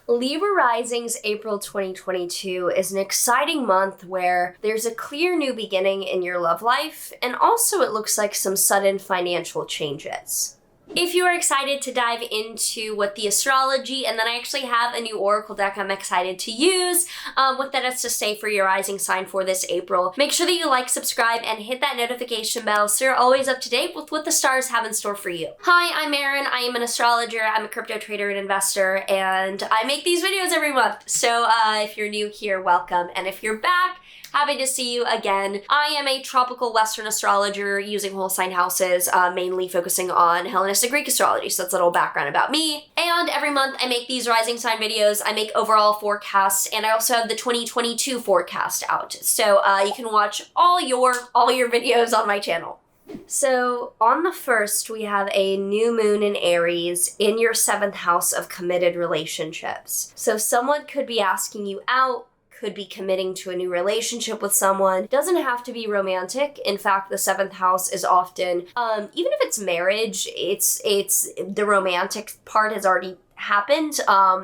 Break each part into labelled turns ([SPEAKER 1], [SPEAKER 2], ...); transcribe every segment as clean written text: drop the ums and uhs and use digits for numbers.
[SPEAKER 1] Libra Risings April 2022 is an exciting month where there's a clear new beginning in your love life, and also it looks like some sudden financial changes. If you are excited to dive into what the astrology, and then I actually have a new oracle deck I'm excited to use, what that has to say for your rising sign for this April, make sure that you like, subscribe, and hit that notification bell so you're always up to date with what the stars have in store for you. Hi, I'm Maren. I am an astrologer. I'm a crypto trader and investor, and I make these videos every month. So if you're new here, welcome. And if you're back, happy to see you again. I am a tropical Western astrologer using whole sign houses, mainly focusing on Hellenistic Greek astrology. So that's a little background about me. And every month I make these rising sign videos. I make overall forecasts, and I also have the 2022 forecast out. So you can watch all your videos on my channel. So on the 1st, we have a new moon in Aries in your 7th house of committed relationships. So someone could be asking you out, could be committing to a new relationship with someone. Doesn't have to be romantic. In fact, the 7th house is often, even if it's marriage, it's the romantic part has already happened.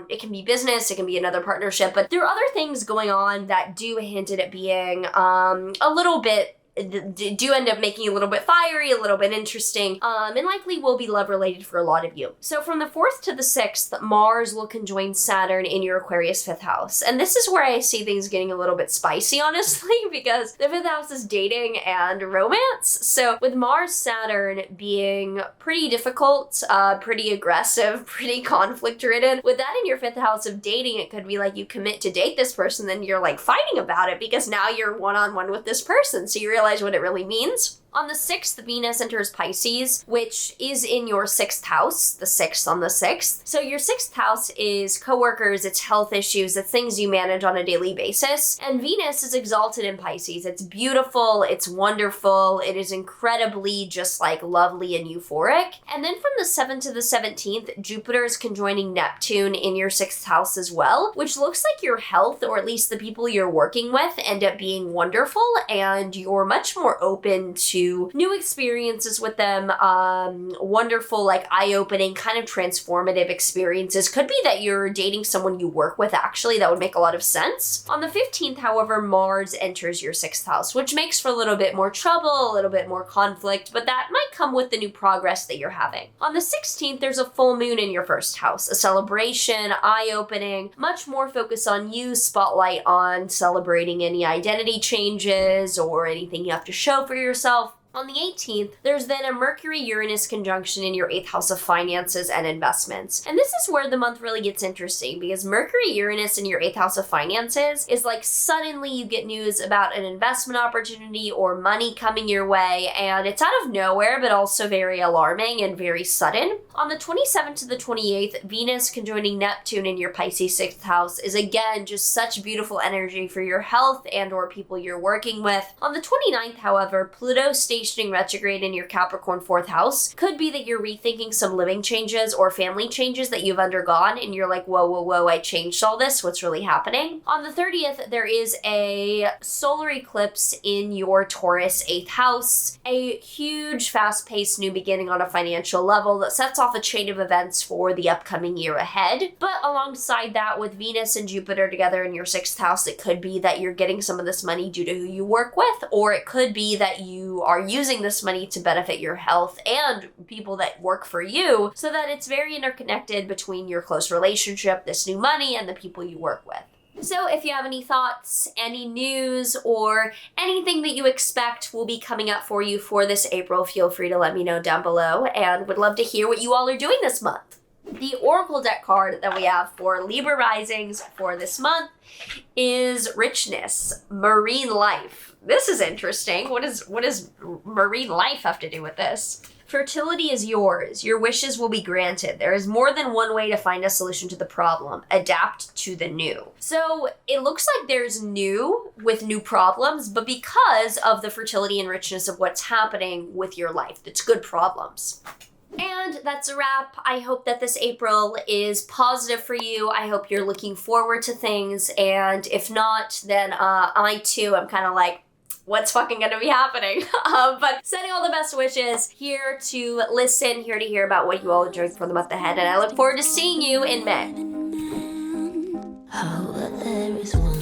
[SPEAKER 1] It can be business, it can be another partnership, but there are other things going on that do hint at it being a little bit do end up making you a little bit fiery, a little bit interesting, and likely will be love related for a lot of you. So from the 4th to the 6th, Mars will conjoin Saturn in your Aquarius 5th house. And this is where I see things getting a little bit spicy, honestly, because the 5th house is dating and romance. So with Mars Saturn being pretty difficult, pretty aggressive, pretty conflict ridden, with that in your 5th house of dating, it could be like you commit to date this person, then you're like fighting about it because now you're one-on-one with this person. So you realize what it really means. On the 6th, Venus enters Pisces, which is in your 6th house, the 6th on the 6th. So your 6th house is coworkers, it's health issues, it's things you manage on a daily basis. And Venus is exalted in Pisces. It's beautiful, it's wonderful, it is incredibly just like lovely and euphoric. And then from the 7th to the 17th, Jupiter is conjoining Neptune in your 6th house as well, which looks like your health, or at least the people you're working with, end up being wonderful, and you're much more open to new experiences with them, wonderful, like eye-opening, kind of transformative experiences. Could be that you're dating someone you work with, actually. That would make a lot of sense. On the 15th, however, Mars enters your 6th house, which makes for a little bit more trouble, a little bit more conflict, but that might come with the new progress that you're having. On the 16th, there's a full moon in your 1st house, a celebration, eye-opening, much more focus on you, spotlight on celebrating any identity changes or anything you have to show for yourself. On the 18th, there's then a Mercury-Uranus conjunction in your 8th house of finances and investments. And this is where the month really gets interesting, because Mercury-Uranus in your 8th house of finances is like suddenly you get news about an investment opportunity or money coming your way, and it's out of nowhere, but also very alarming and very sudden. On the 27th to the 28th, Venus conjoining Neptune in your Pisces 6th house is again just such beautiful energy for your health and or people you're working with. On the 29th, however, Pluto stationing retrograde in your Capricorn 4th house. Could be that you're rethinking some living changes or family changes that you've undergone, and you're like, whoa, I changed all this. What's really happening? On the 30th, there is a solar eclipse in your Taurus 8th house. A huge, fast-paced new beginning on a financial level that sets off a chain of events for the upcoming year ahead. But alongside that, with Venus and Jupiter together in your 6th house, it could be that you're getting some of this money due to who you work with, or it could be that you are using this money to benefit your health and people that work for you, so that it's very interconnected between your close relationship, this new money, and the people you work with. So if you have any thoughts, any news, or anything that you expect will be coming up for you for this April, feel free to let me know down below, and would love to hear what you all are doing this month. The Oracle deck card that we have for Libra Risings for this month is Richness, Marine Life. This is interesting. What does marine life have to do with this? Fertility is yours. Your wishes will be granted. There is more than one way to find a solution to the problem. Adapt to the new. So it looks like there's new with new problems, but because of the fertility and richness of what's happening with your life, it's good problems. And that's a wrap. I hope that this April is positive for you. I hope you're looking forward to things. And if not, then I too am kind of like, what's fucking gonna be happening? But sending all the best wishes, here to listen, here to hear about what you all are doing for the month ahead. And I look forward to seeing you in May.
[SPEAKER 2] Oh, but there is one